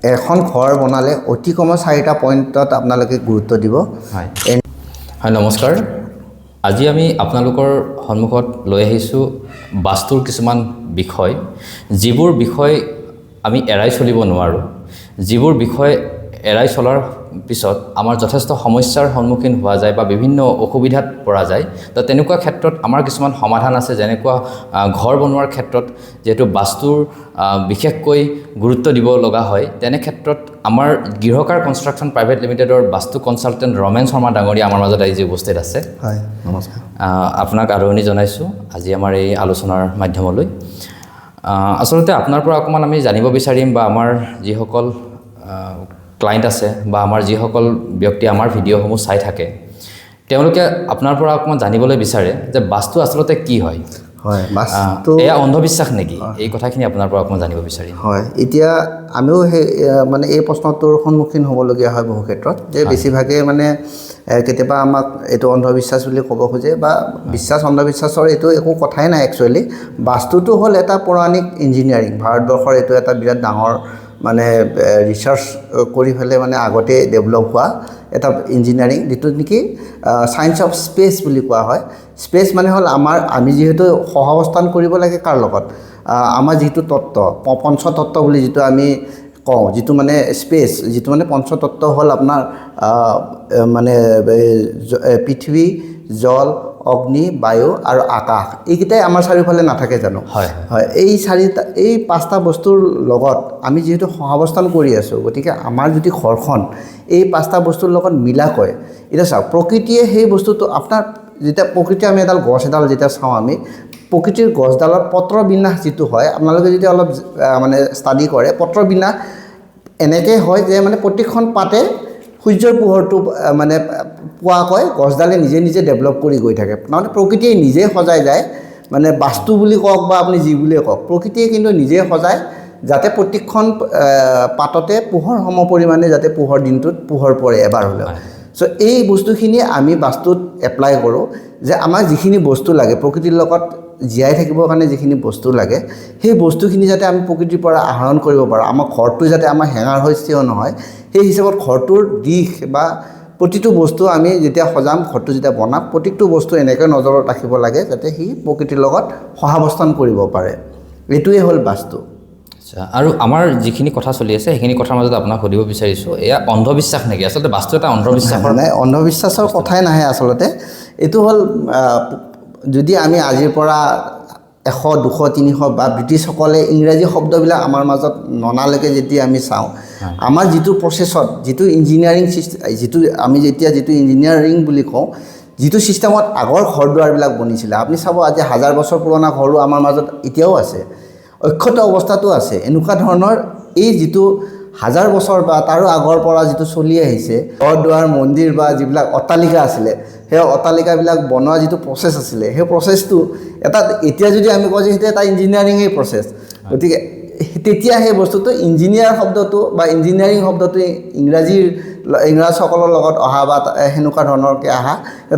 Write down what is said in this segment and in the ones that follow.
এখন ঘৰ বনালে অতি কম 4টা পইণ্টত আপোনালোকে গুৰুত্ব দিব। হয় হয় নমস্কাৰ। আজি আমি আপোনালোকৰ সন্মুখত লৈ আহিছোঁ বাস্তুৰ কিছুমান বিষয়, যিবোৰ বিষয় আমি এৰাই চলিব নোৱাৰোঁ, যিবোৰ বিষয় এৰাই চলাৰ পিছত আমাৰ যথেষ্ট সমস্যাৰ সন্মুখীন হোৱা যায় বা বিভিন্ন অসুবিধাত পৰা যায়। তো তেনেকুৱা ক্ষেত্ৰত আমাৰ কিছুমান সমাধান আছে, যেনেকুৱা ঘৰ বনোৱাৰ ক্ষেত্ৰত যিহেতু বাস্তুৰ বিশেষকৈ গুৰুত্ব দিব লগা হয়, তেনে ক্ষেত্ৰত আমাৰ গৃহকাৰ কনষ্ট্ৰাকশ্যন প্ৰাইভেট লিমিটেডৰ বাস্তু কনচালটেণ্ট ৰমেন শৰ্মা ডাঙৰীয়া আমাৰ মাজত আজি উপস্থিত আছে। হয় নমস্কাৰ। আপোনাক আদৰণি জনাইছোঁ আজি আমাৰ এই আলোচনাৰ মাধ্যমলৈ। আচলতে আপোনাৰ পৰা অকণমান আমি জানিব বিচাৰিম, বা আমাৰ যিসকল ক্লায়েণ্ট আছে বা আমাৰ যিসকল ব্যক্তি আমাৰ ভিডিঅ'সমূহ চাই থাকে, তেওঁলোকে আপোনাৰ পৰা অকণমান জানিবলৈ বিচাৰে যে বাস্তু আচলতে কি হয়। হয়, বাস্তু এয়া অন্ধবিশ্বাস নেকি? এই কথাখিনি আপোনাৰ পৰা অকণমান জানিব বিচাৰিম। হয়, এতিয়া আমিও সেই মানে এই প্ৰশ্নটোৰ সন্মুখীন হ'বলগীয়া হয় বহু ক্ষেত্ৰত, যে বেছিভাগে মানে কেতিয়াবা আমাক এইটো অন্ধবিশ্বাস বুলি ক'ব খোজে, বা বিশ্বাস অন্ধবিশ্বাসৰ এইটো একো কথাই নাই একচুৱেলি। বাস্তুটো হ'ল এটা পৌৰাণিক ইঞ্জিনিয়াৰিং, ভাৰতবৰ্ষৰ এইটো এটা বিৰাট ডাঙৰ মানে ৰিচাৰ্চ কৰি পেলাই মানে আগতে ডেভেলপ হোৱা এটা ইঞ্জিনিয়াৰিং, যিটো নেকি ছায়েন্স অফ স্পেচ বুলি কোৱা হয়। স্পেচ মানে হ'ল আমি যিহেতু সহাৱস্থান কৰিব লাগে কাৰ লগত, আমাৰ যিটো তত্ত্ব পঞ্চতত্ত্ব বুলি যিটো আমি কওঁ, যিটো মানে স্পেচ, যিটো মানে পঞ্চতত্ত্ব হ'ল আপোনাৰ মানে পৃথিৱী, জল, অগ্নি, বায়ু আৰু আকাশ, এইকেইটাই আমাৰ চাৰিওফালে নাথাকে জানো? হয় হয়, এই 5টা বস্তুৰ লগত আমি যিহেতু সহাৱস্থান কৰি আছোঁ, গতিকে আমাৰ যদি ঘৰখন এই 5টা বস্তুৰ লগত মিলাকৈ, এতিয়া চাওক প্ৰকৃতিয়ে সেই বস্তুটো আপোনাৰ যেতিয়া প্ৰকৃতিয়ে আমি এডাল গছ এডাল যেতিয়া চাওঁ, আমি প্ৰকৃতিৰ গছডালৰ পত্ৰ বিন্যাস যিটো হয়, আপোনালোকে যদি অলপ মানে ষ্টাডি কৰে, পত্ৰ বিন্যাস এনেকৈ হয় যে মানে প্ৰত্যেকখন পাতে সূৰ্যৰ পোহৰটো মানে পোৱাকৈ গছডালে নিজে নিজে ডেভেলপ কৰি গৈ থাকে। তাৰমানে প্ৰকৃতিয়ে নিজে সজাই যায়, মানে বাস্তু বুলি কওক বা আপুনি যি বুলিয়ে কওক, প্ৰকৃতিয়ে কিন্তু নিজে সজায় যাতে প্ৰত্যেকখন পাততে পোহৰ সম পৰিমাণে যাতে দিনটোত পোহৰ পৰে এবাৰ হ'লেও। চ' এই বস্তুখিনি আমি বাস্তুত এপ্লাই কৰোঁ, যে আমাক যিখিনি বস্তু লাগে প্ৰকৃতিৰ লগত জীয়াই থাকিবৰ কাৰণে, যিখিনি বস্তু লাগে সেই বস্তুখিনি যাতে আমি প্ৰকৃতিৰ পৰা আহৰণ কৰিব পাৰোঁ, আমাৰ ঘৰটো যাতে আমাৰ হেঙাৰ হৈ স্থিৰ নহয়, সেই হিচাপত ঘৰটোৰ দিশ বা প্ৰতিটো বস্তু আমি যেতিয়া সজাম, ঘৰটো যেতিয়া বনাম, প্ৰত্যেকটো বস্তু এনেকৈ নজৰত ৰাখিব লাগে যাতে সি প্ৰকৃতিৰ লগত সহাৱস্থান কৰিব পাৰে। এইটোৱে হ'ল বাস্তু। আচ্ছা, আৰু আমাৰ যিখিনি কথা চলি আছে সেইখিনি কথাৰ মাজত আপোনাক সুধিব বিচাৰিছোঁ, এয়া অন্ধবিশ্বাস নেকি? আচলতে বাস্তু এটা অন্ধবিশ্বাসৰ নাই, অন্ধবিশ্বাসৰ কথাই নাহে আচলতে। এইটো হ'ল যদি আমি আজিৰ পৰা 100, 200, 300 বা ব্ৰিটিছসকলে ইংৰাজী শব্দবিলাক আমাৰ মাজত ননালৈকে যেতিয়া আমি চাওঁ, আমাৰ যিটো প্ৰচেছত, যিটো ইঞ্জিনিয়াৰিং যিটো আমি যিটো ইঞ্জিনিয়াৰিং বুলি কওঁ, যিটো ছিষ্টেমত আগৰ ঘৰ দুৱাৰবিলাক বনিছিলে, আপুনি চাব আজি 1000 বছৰ পুৰণা ঘৰো আমাৰ মাজত এতিয়াও আছে, অক্ষত অৱস্থাটো আছে। এনেকুৱা ধৰণৰ এই যিটো 1000 বছৰ বা তাৰো আগৰ পৰা যিটো চলি আহিছে, ঘৰ দুৱাৰ, মন্দিৰ বা যিবিলাক অট্টালিকা আছিলে, সেই অট্টালিকাবিলাক বনোৱা যিটো প্ৰচেছ আছিলে, সেই প্ৰচেছটো এতিয়া যদি আমি কওঁ যে সেইটো এটা ইঞ্জিনিয়াৰিঙেই প্ৰচেছ, গতিকে তেতিয়া সেই বস্তুটো ইঞ্জিনিয়াৰ শব্দটো বা ইঞ্জিনিয়াৰিং শব্দটো ইংৰাজসকলৰ লগত অহা বা সেনেকুৱা ধৰণৰকৈ অহা,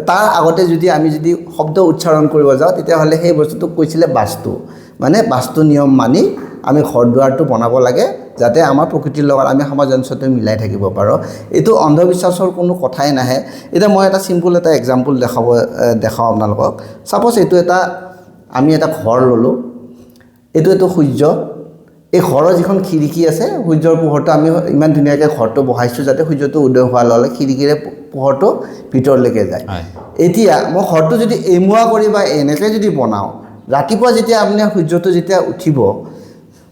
তাৰ আগতে আমি যদি শব্দ উচ্চাৰণ কৰিব যাওঁ, তেতিয়াহ'লে সেই বস্তুটোক কৈছিলে বাস্তু। মানে বাস্তু নিয়ম মানি আমি ঘৰ দুৱাৰটো বনাব লাগে যাতে আমাৰ প্ৰকৃতিৰ লগত আমি সামঞ্জস্যটো মিলাই থাকিব পাৰোঁ। এইটো অন্ধবিশ্বাসৰ কোনো কথাই নাহে। এতিয়া মই এটা চিম্পুল এটা এক্সাম্পল দেখাওঁ আপোনালোকক। ছাপ'জ আমি এটা ঘৰ ল'লোঁ, এইটো সূৰ্য, এই ঘৰৰ যিখন খিৰিকী আছে, সূৰ্যৰ পোহৰটো আমি ইমান ধুনীয়াকৈ ঘৰটো বহাইছোঁ যাতে সূৰ্যটো উদয় হোৱাৰ লগে লগে খিৰিকীৰে পোহৰটো ভিতৰলৈকে যায়। এতিয়া মই ঘৰটো যদি এমুৱা কৰি বা এনেকৈ যদি বনাওঁ, ৰাতিপুৱা যেতিয়া আপুনি সূৰ্যটো যেতিয়া উঠিব,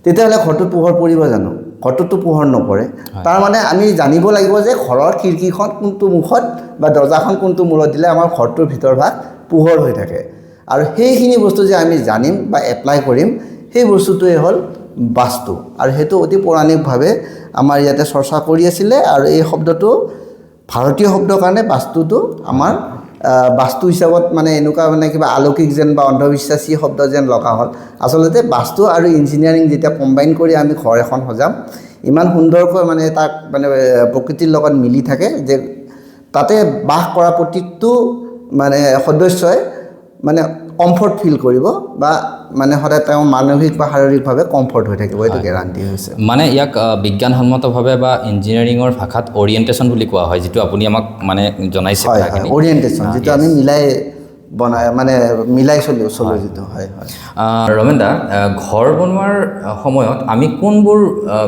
তেতিয়াহ'লে ঘৰটোত পোহৰ পৰিব জানো? ঘৰটোততো পোহৰ নপৰে। তাৰমানে আমি জানিব লাগিব যে ঘৰৰ খিৰিকীখন কোনটো মুখত বা দৰ্জাখন কোনটো মূৰত দিলে আমাৰ ঘৰটোৰ ভিতৰভাগ পোহৰ হৈ থাকে। আৰু সেইখিনি বস্তু যে আমি জানিম বা এপ্লাই কৰিম, সেই বস্তুটোৱে হ'ল বাস্তু। আৰু সেইটো অতি পৌৰাণিকভাৱে আমাৰ ইয়াতে চৰ্চা কৰি আছিলে, আৰু এই শব্দটো ভাৰতীয় শব্দৰ কাৰণে বাস্তুটো আমাৰ বাস্তু হিচাপত মানে এনেকুৱা মানে কিবা অলৌকিক যেন বা অন্ধবিশ্বাসী শব্দ যেন লগা হ'ল। আচলতে বাস্তু আৰু ইঞ্জিনিয়াৰিং যেতিয়া কম্বাইন কৰি আমি ঘৰ এখন সজাম, ইমান সুন্দৰকৈ মানে তাক মানে প্ৰকৃতিৰ লগত মিলি থাকে যে তাতে বাস কৰা প্ৰতিটো মানে সদস্যই মানে কমফৰ্ট ফিল কৰিব বা মানে সদায় তেওঁ মানসিক বা শাৰীৰিকভাৱে কমফৰ্ট হৈ থাকিব, এইটো গেৰাণ্টি হৈছে। মানে ইয়াক বিজ্ঞানসন্মতভাৱে বা ইঞ্জিনিয়াৰিঙৰ ভাষাত অৰিয়েণ্টেশ্যন বুলি কোৱা হয়, যিটো আপুনি আমাক মানে জনাইছে হয় হয় কথাখিনি। অৰিয়েণ্টেশ্যন, যিটো আমি মিলাই চলো যিটো হয়। ৰমেন দা, ঘৰ বনোৱাৰ সময়ত আমি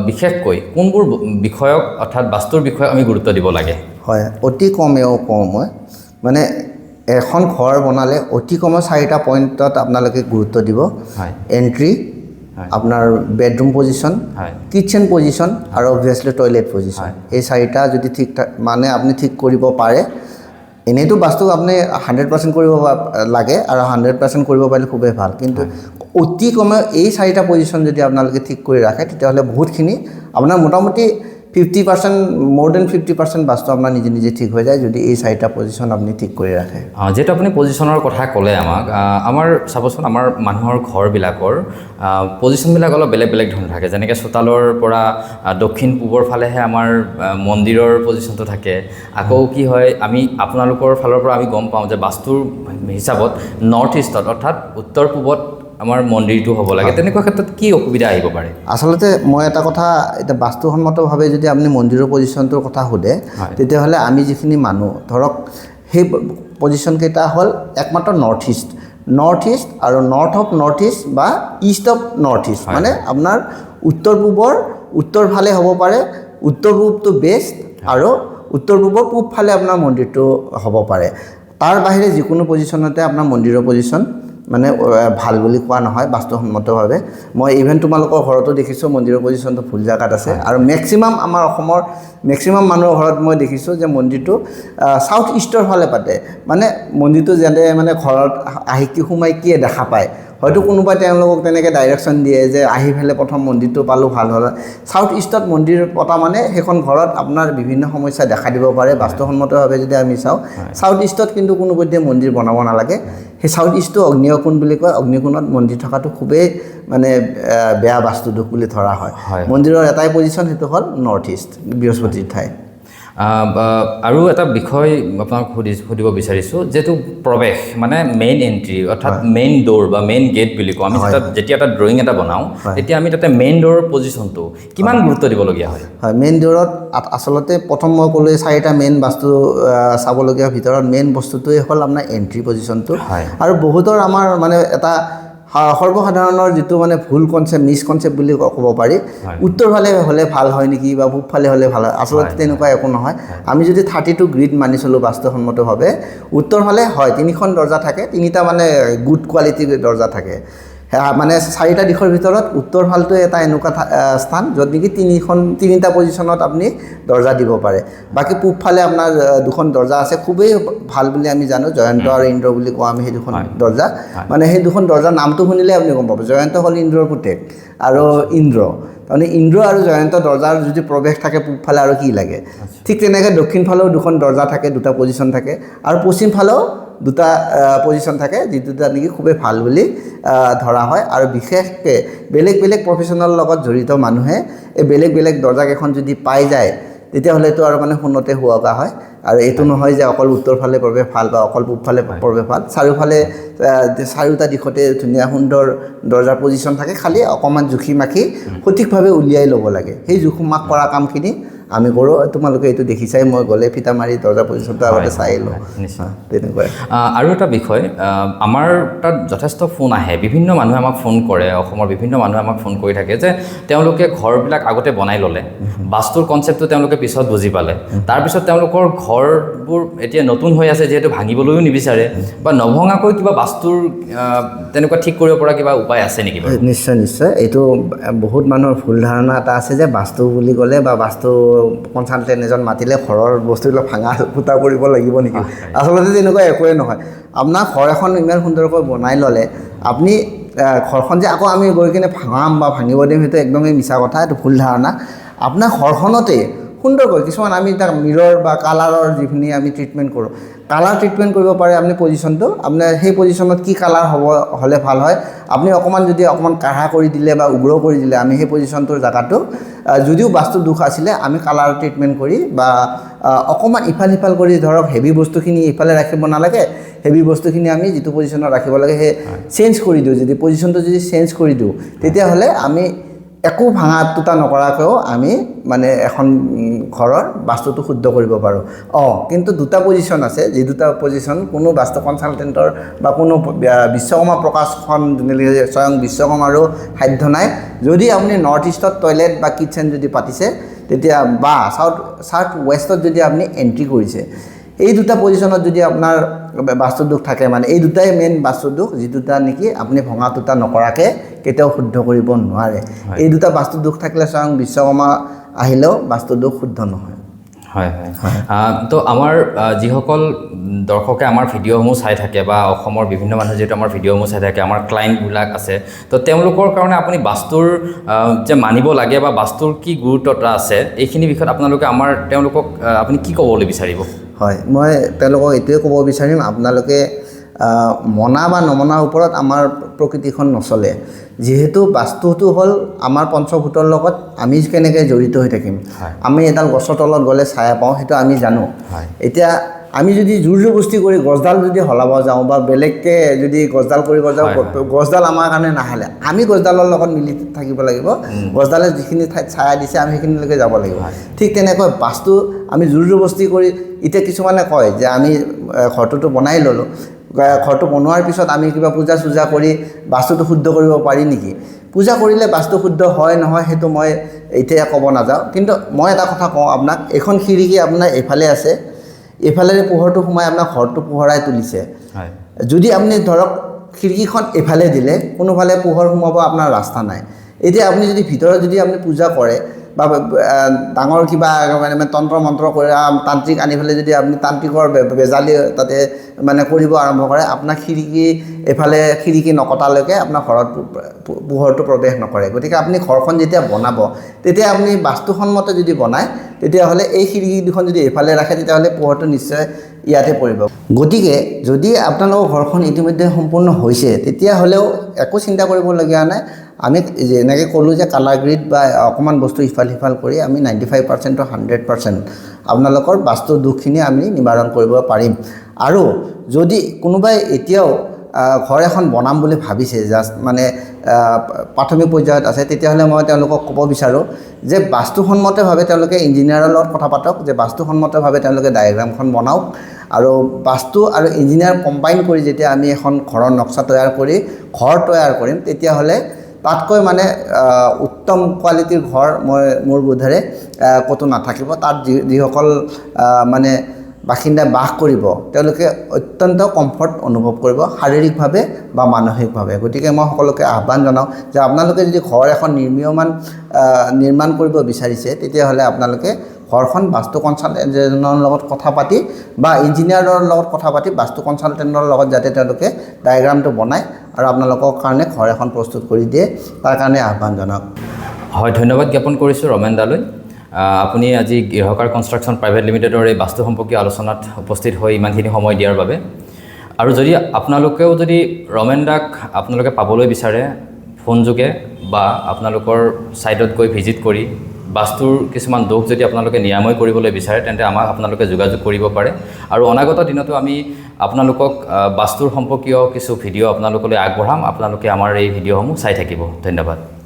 বিশেষকৈ কোনবোৰ বিষয়ক অৰ্থাৎ বাস্তুৰ বিষয়ে আমি গুৰুত্ব দিব লাগে? হয়, অতি কমেও কওঁ মই, মানে এখন ঘৰ বনালে অতি কমেও 4টা পইণ্টত আপোনালোকে গুৰুত্ব দিব। হয়। এণ্ট্ৰি, আপোনাৰ বেডৰুম পজিশ্যন, কিটচেন পজিশ্যন আৰু অবভিয়াছলি টয়লেট পজিশ্যন। এই 4টা যদি মানে আপুনি ঠিক কৰিব পাৰে, এনেইতো বাস্তু আপুনি 100% কৰিব লাগে আৰু 100% কৰিব পাৰিলে খুবেই ভাল, কিন্তু অতি কমেও এই 4টা পজিশ্যন যদি আপোনালোকে ঠিক কৰি ৰাখে, তেতিয়াহ'লে বহুতখিনি আপোনাৰ মোটামুটি 50%, মোৰ দেন 50% বাস্তু আপোনাৰ নিজে নিজে ঠিক হৈ যায় যদি এই 4টা পজিশ্যন আপুনি ঠিক কৰি ৰাখে। যিহেতু আপুনি পজিশ্যনৰ কথা ক'লে আমাক, আমাৰ চাবচোন আমাৰ মানুহৰ ঘৰবিলাকৰ পজিশ্যনবিলাক অলপ বেলেগ বেলেগ ধৰণৰ থাকে। যেনেকৈ চোতালৰ পৰা দক্ষিণ পূবৰ ফালেহে আমাৰ মন্দিৰৰ পজিশ্যনটো থাকে। আকৌ কি হয়, আমি আপোনালোকৰ ফালৰ পৰা আমি গম পাওঁ যে বাস্তুৰ হিচাপত নৰ্থ ইষ্টত অৰ্থাৎ উত্তৰ পূবত আমাৰ মন্দিৰটো হ'ব লাগে। তেনেকুৱা ক্ষেত্ৰত কি অসুবিধা আহিব পাৰে? আচলতে মই এটা কথা, এতিয়া বাস্তুসন্মতভাৱে যদি আপুনি মন্দিৰৰ পজিশ্যনটোৰ কথা সোধে, তেতিয়াহ'লে আমি যিখিনি মানুহ ধৰক সেই পজিশ্যনকেইটা হ'ল একমাত্ৰ নৰ্থ ইষ্ট আৰু নৰ্থ অফ নৰ্থ ইষ্ট বা ইষ্ট অফ নৰ্থ ইষ্ট, মানে আপোনাৰ উত্তৰ পূবৰ উত্তৰ ফালে হ'ব পাৰে, উত্তৰ পূবটো বেষ্ট আৰু উত্তৰ পূবৰ পূব ফালে আপোনাৰ মন্দিৰটো হ'ব পাৰে। তাৰ বাহিৰে যিকোনো পজিশ্যনতে আপোনাৰ মন্দিৰৰ পজিশ্যন মানে ভাল বুলি কোৱা নহয় বাস্তুসন্মতভাৱে। মই ইভেন তোমালোকৰ ঘৰতো দেখিছোঁ মন্দিৰৰ পজিশ্যনটো ভুল জেগাত আছে, আৰু মেক্সিমাম আমাৰ অসমৰ মেক্সিমাম মানুহৰ ঘৰত মই দেখিছোঁ যে মন্দিৰটো চাউথ ইষ্টৰ ফালে পাতে। মানে মন্দিৰটো যেনে মানে ঘৰত সোমাই কিয়ে দেখা পায়, হয়তো কোনোবাই তেওঁলোকক তেনেকৈ ডাইৰেকশ্যন দিয়ে যে আহি পেলাই প্ৰথম মন্দিৰটো পালোঁ ভাল হ'ল। চাউথ ইষ্টত মন্দিৰ পতা মানে সেইখন ঘৰত আপোনাৰ বিভিন্ন সমস্যা দেখা দিব পাৰে। বাস্তুসন্মতভাৱে যদি আমি চাওঁ, চাউথ ইষ্টত কিন্তু কোনোপধ্যে মন্দিৰ বনাব নালাগে। সেই চাউথ ইষ্টটো অগ্নিকোণ বুলি কয়, অগ্নিকোণত মন্দিৰ থকাটো খুবেই মানে বেয়া বাস্তুদোষ বুলি ধৰা হয়। মন্দিৰৰ এটাই পজিশ্যন, সেইটো হ'ল নৰ্থ ইষ্ট, বৃহস্পতিৰ ঠাই। আৰু এটা বিষয় আপোনাক সুধিব বিচাৰিছোঁ, যিহেতু প্ৰৱেশ মানে মেইন এণ্ট্ৰি অৰ্থাৎ মেইন ড'ৰ বা মেইন গেট বুলি কওঁ আমি, যেতিয়া এটা ড্ৰয়িং এটা বনাওঁ তেতিয়া আমি তাতে মেইন ড'ৰৰ পজিশ্যনটো কিমান গুৰুত্ব দিবলগীয়া হয়? হয়, মেইন ড'ৰত আচলতে প্ৰথম মই ক'লোৱে 4টা মেইন বাস্তু চাবলগীয়াৰ ভিতৰত মেইন বস্তুটোৱে হ'ল আপোনাৰ এণ্ট্ৰি পজিশ্যনটো। আৰু বহুতৰ আমাৰ মানে এটা সৰ্বসাধাৰণৰ যিটো মানে ভুল কনচেপ্ট, মিছকনচেপ্ট বুলি ক'ব পাৰি, উত্তৰ ফালে হ'লে ভাল হয় নেকি বা পূব ফালে হ'লে ভাল হয়। আচলতে তেনেকুৱা একো নহয়। আমি যদি 32 গ্ৰিড মানি চলোঁ বাস্তুসন্মতভাৱে, উত্তৰ ফালে হয় 3খন দৰ্জা থাকে, 3টা মানে গুড কোৱালিটিৰ দৰ্জা থাকে। মানে 4টা দিশৰ ভিতৰত উত্তৰ ফালটো এটা এনেকুৱা স্থান য'ত নেকি 3টা পজিশ্যনত আপুনি দৰ্জা দিব পাৰে। বাকী পূব ফালে আপোনাৰ 2খন দৰ্জা আছে, খুবেই ভাল বুলি আমি জানো, জয়ন্ত আৰু ইন্দ্ৰ বুলি কওঁ আমি সেই 2খন দৰ্জা। মানে সেই 2খন দৰ্জাৰ নামটো শুনিলে আপুনি গম পাব, জয়ন্ত হ'ল ইন্দ্ৰৰ পুতেক আৰু ইন্দ্ৰ, তাৰমানে ইন্দ্ৰ আৰু জয়ন্ত দৰ্জাৰ যদি প্ৰৱেশ থাকে পূব ফালে আৰু কি লাগে। ঠিক তেনেকৈ দক্ষিণ ফালেও 2খন দৰ্জা থাকে, 2টা পজিশ্যন থাকে, আৰু পশ্চিম ফালেও 2টা পজিশ্যন থাকে, যিটো নেকি খুবেই ভাল বুলি ধৰা হয়। আৰু বিশেষকৈ বেলেগ বেলেগ প্ৰফেশ্যনেলৰ লগত জড়িত মানুহে এই বেলেগ বেলেগ দৰ্জাকেইখন যদি পাই যায়, তেতিয়াহ'লেতো আৰু মানে সোণতে সুৱগা হয়। আৰু এইটো নহয় যে অকল উত্তৰ ফালে প্ৰৱেশ ভাল বা অকল পূব ফালে প্ৰৱেশ ভাল, চাৰিওফালে 4টা দিশতে ধুনীয়া সুন্দৰ দৰ্জাৰ পজিশ্যন থাকে। খালি অকণমান জুখি মাখি সঠিকভাৱে উলিয়াই ল'ব লাগে। সেই জোখ মাখ কৰা কামখিনি আমি কৰোঁ। তোমালোকে এইটো দেখিছাই, মই গ'লে ফিটা মাৰি দৰ্জা পজিশ্যনটো আগতে চাই লওঁ। তেনেকুৱাই। আৰু এটা বিষয়, আমাৰ তাত যথেষ্ট ফোন আহে, বিভিন্ন মানুহে আমাক ফোন কৰে, অসমৰ বিভিন্ন মানুহে আমাক ফোন কৰি থাকে যে তেওঁলোকে ঘৰবিলাক আগতে বনাই ল'লে, বাস্তুৰ কনচেপ্টটো তেওঁলোকে পিছত বুজি পালে, তাৰপিছত তেওঁলোকৰ ঘৰবোৰ এতিয়া নতুন হৈ আছে যিহেতু ভাঙিবলৈও নিবিচাৰে, বা নভঙাকৈ কিবা বাস্তুৰ তেনেকুৱা ঠিক কৰিব পৰা কিবা উপায় আছে নেকি? নিশ্চয় নিশ্চয়। এইটো বহুত মানুহৰ ভুল ধাৰণা এটা আছে যে বাস্তু বুলি ক'লে বা বাস্তু কনচালটেণ্ট এজন মাতিলে ঘৰৰ বস্তুবিলাক ভাঙা ফুটা কৰিব লাগিব নেকি। আচলতে তেনেকুৱা একোৱেই নহয়। আপোনাৰ ঘৰ এখন ইমান সুন্দৰকৈ বনাই ল'লে, আপুনি ঘৰখন যে আকৌ আমি গৈ কিনে ভাঙাম বা ভাঙিব দিম, সেইটো একদমেই মিছা কথা, এইটো ভুল ধাৰণা। আপোনাৰ ঘৰখনতে সুন্দৰকৈ কিছুমান আমি তাক মিৰৰ বা কালাৰৰ যিখিনি আমি ট্ৰিটমেণ্ট কৰোঁ কালাৰ ট্ৰিটমেণ্ট কৰিব পাৰে আপুনি পজিশ্যনটো আপোনাৰ সেই পজিশ্যনত কি কালাৰ হ'লে ভাল হয় আপুনি অকণমান যদি অকণমান কাঢ়া কৰি দিলে বা উগ্ৰ কৰি দিলে আমি সেই পজিশ্যনটোৰ জেগাটো যদিও বাস্তু দুখ আছিলে আমি কালাৰ ট্ৰিটমেণ্ট কৰি বা অকণমান ইফাল সিফাল কৰি ধৰক হেভি বস্তুখিনি ইফালে ৰাখিব নালাগে হেভি বস্তুখিনি আমি যিটো পজিশ্যনত ৰাখিব লাগে সেই চেঞ্জ কৰি দিওঁ যদি পজিশ্যনটো যদি চেঞ্জ কৰি দিওঁ তেতিয়াহ'লে আমি একো ভাঙা টুটা নকৰাকৈও আমি মানে এখন ঘৰৰ বাস্তুটো শুদ্ধ কৰিব পাৰোঁ কিন্তু দুটা পজিশ্যন আছে যি দুটা পজিশ্যন কোনো বাস্তু কনচালটেণ্টৰ বা কোনো বিশ্বকৰ্মা প্ৰকাশখন স্বয়ং বিশ্বকৰ্মাৰো সাধ্য নাই যদি আপুনি নৰ্থ ইষ্টত টয়লেট বা কিটচেন যদি পাতিছে তেতিয়া বা চাউথ ৱেষ্টত যদি আপুনি এণ্ট্ৰি কৰিছে এই দুটা পজিশ্যনত যদি আপোনাৰ বাস্তু দোষ থাকে মানে এই দুটাই মেইন বাস্তু দোষ যি দুটা নেকি আপুনি ভঙা টুটা নকৰাকৈ কেতিয়াও শুদ্ধ কৰিব নোৱাৰে এই দুটা বাস্তু দোষ থাকিলে স্বয়ং বিশ্বকৰ্মা আহিলেও বাস্তু দোষ শুদ্ধ নহয় হয় তো আমাৰ যিসকল দৰ্শকে আমাৰ ভিডিঅ'সমূহ চাই থাকে বা অসমৰ বিভিন্ন মানুহে যিহেতু আমাৰ ভিডিঅ'সমূহ চাই থাকে আমাৰ ক্লাইণ্টবিলাক আছে তো তেওঁলোকৰ কাৰণে আপুনি বাস্তুৰ যে মানিব লাগে বা বাস্তুৰ কি গুৰুত্বতা আছে এইখিনি বিষয়ত আপোনালোকে তেওঁলোকক আপুনি কি ক'বলৈ বিচাৰিব হয় মই তেওঁলোকক এইটোৱে ক'ব বিচাৰিম আপোনালোকে মনা বা নমনাৰ ওপৰত আমাৰ প্ৰকৃতিখন নচলে যিহেতু বাস্তুটো হ'ল আমাৰ পঞ্চভূতৰ লগত আমি কেনেকৈ জড়িত হৈ থাকিম আমি এডাল গছৰ তলত গ'লে ছায়া পাওঁ সেইটো আমি জানো এতিয়া আমি যদি জোৰ জবস্তি কৰি গছডাল যদি সলাব যাওঁ বা বেলেগকৈ যদি গছডাল কৰিব যাওঁ গছডাল আমাৰ কাৰণে নাহালে আমি গছডালৰ লগত মিলি থাকিব লাগিব গছডালে যিখিনি ঠাইত ছায়া দিছে আমি সেইখিনিলৈকে যাব লাগিব ঠিক তেনেকৈ বাস্তু আমি জোৰ জবস্তি কৰি এতিয়া কিছুমানে কয় যে আমি ঘৰটোতো বনাই ল'লোঁ ঘৰটো বনোৱাৰ পিছত আমি কিবা পূজা চূজা কৰি বাস্তুটো শুদ্ধ কৰিব পাৰি নেকি পূজা কৰিলে বাস্তু শুদ্ধ হয় নহয় সেইটো মই এতিয়া ক'ব নাযাওঁ কিন্তু মই এটা কথা কওঁ আপোনাক এইখন খিৰিকী আপোনাৰ এইফালে আছে এইফালেৰে পোহৰটো সোমাই আপোনাৰ ঘৰটো পোহৰাই তুলিছে যদি আপুনি ধৰক খিৰিকীখন এইফালে দিলে কোনোফালে পোহৰ সোমাব আপোনাৰ ৰাস্তা নাই এতিয়া আপুনি যদি ভিতৰত যদি আপুনি পূজা কৰে বা ডাঙৰ কিবা মানে তন্ত্ৰ মন্ত্ৰ কৰি তান্ত্ৰিক আনি পেলাই যদি আপুনি তান্ত্ৰিকৰ বেজালি তাতে মানে কৰিব আৰম্ভ কৰে আপোনাৰ এফালে খিৰিকী নকটালৈকে আপোনাৰ ঘৰত পোহৰটো প্ৰৱেশ নকৰে গতিকে আপুনি ঘৰখন যেতিয়া বনাব তেতিয়া আপুনি বাস্তুসন্মতে যদি বনায় তেতিয়াহ'লে এই খিৰিকী দুখন যদি এইফালে ৰাখে তেতিয়াহ'লে পোহৰটো নিশ্চয় ইয়াতে পৰিব গতিকে যদি আপোনালোকৰ ঘৰখন ইতিমধ্যে সম্পূৰ্ণ হৈছে তেতিয়াহ'লেও একো চিন্তা কৰিবলগীয়া নাই আমি যেনেকৈ ক'লোঁ যে কালাৰ গ্ৰিড বা অকণমান বস্তু ইফাল সিফাল কৰি আমি 95% to 100% আপোনালোকৰ বাস্তু দুখখিনি আমি নিবাৰণ কৰিব পাৰিম আৰু যদি কোনোবাই এতিয়াও ঘৰ এখন বনাম বুলি ভাবিছে জাষ্ট মানে প্ৰাথমিক পৰ্যায়ত আছে তেতিয়াহ'লে মই তেওঁলোকক ক'ব বিচাৰোঁ যে বাস্তুসন্মতভাৱে তেওঁলোকে ইঞ্জিনিয়াৰৰ লগত কথা পাতক যে বাস্তুসন্মতভাৱে তেওঁলোকে ডায়েগ্ৰামখন বনাওক আৰু বাস্তু আৰু ইঞ্জিনিয়াৰ কম্বাইন কৰি যেতিয়া আমি এখন ঘৰৰ নক্সা তৈয়াৰ কৰি ঘৰ তৈয়াৰ কৰিম তেতিয়াহ'লে তাতকৈ মানে উত্তম কোৱালিটিৰ ঘৰ মই মোৰ বোধেৰে ক'তো নাথাকিব তাত যিসকল মানে বাসিন্দাই বাস কৰিব তেওঁলোকে অত্যন্ত কমফৰ্ট অনুভৱ কৰিব শাৰীৰিকভাৱে বা মানসিকভাৱে গতিকে মই সকলোকে আহ্বান জনাওঁ যে আপোনালোকে যদি ঘৰ এখন নিৰ্মাণ কৰিব বিচাৰিছে তেতিয়াহ'লে আপোনালোকে ঘৰখন বাস্তু কনচালটেণ্টৰ লগত কথা পাতি বা ইঞ্জিনিয়াৰৰ লগত কথা পাতি বাস্তু কনচালটেণ্টৰ লগত যাতে তেওঁলোকে ডায়েগ্ৰামটো বনায় আৰু আপোনালোকৰ কাৰণে ঘৰ এখন প্ৰস্তুত কৰি দিয়ে তাৰ কাৰণে আহ্বান জনাওক হয় ধন্যবাদ জ্ঞাপন কৰিছোঁ ৰমেন দালৈ আপুনি আজি গৃহকাৰ কনষ্ট্ৰাকশ্যন প্ৰাইভেট লিমিটেডৰ এই বাস্তু সম্পৰ্কীয় আলোচনাত উপস্থিত হৈ ইমানখিনি সময় দিয়াৰ বাবে আৰু যদি আপোনালোকেও যদি ৰমেন দাক আপোনালোকে পাবলৈ বিচাৰে ফোনযোগে বা আপোনালোকৰ ছাইটত গৈ ভিজিট কৰি বাস্তুৰ কিছুমান দোষ যদি আপোনালোকে নিৰাময় কৰিবলৈ বিচাৰে তেন্তে আমাক আপোনালোকে যোগাযোগ কৰিব পাৰে আৰু অনাগত দিনতো আমি আপোনালোকক বাস্তুৰ সম্পৰ্কীয় কিছু ভিডিঅ' আপোনালোকলৈ আগবঢ়াম আপোনালোকে আমাৰ এই ভিডিঅ'সমূহ চাই থাকিব ধন্যবাদ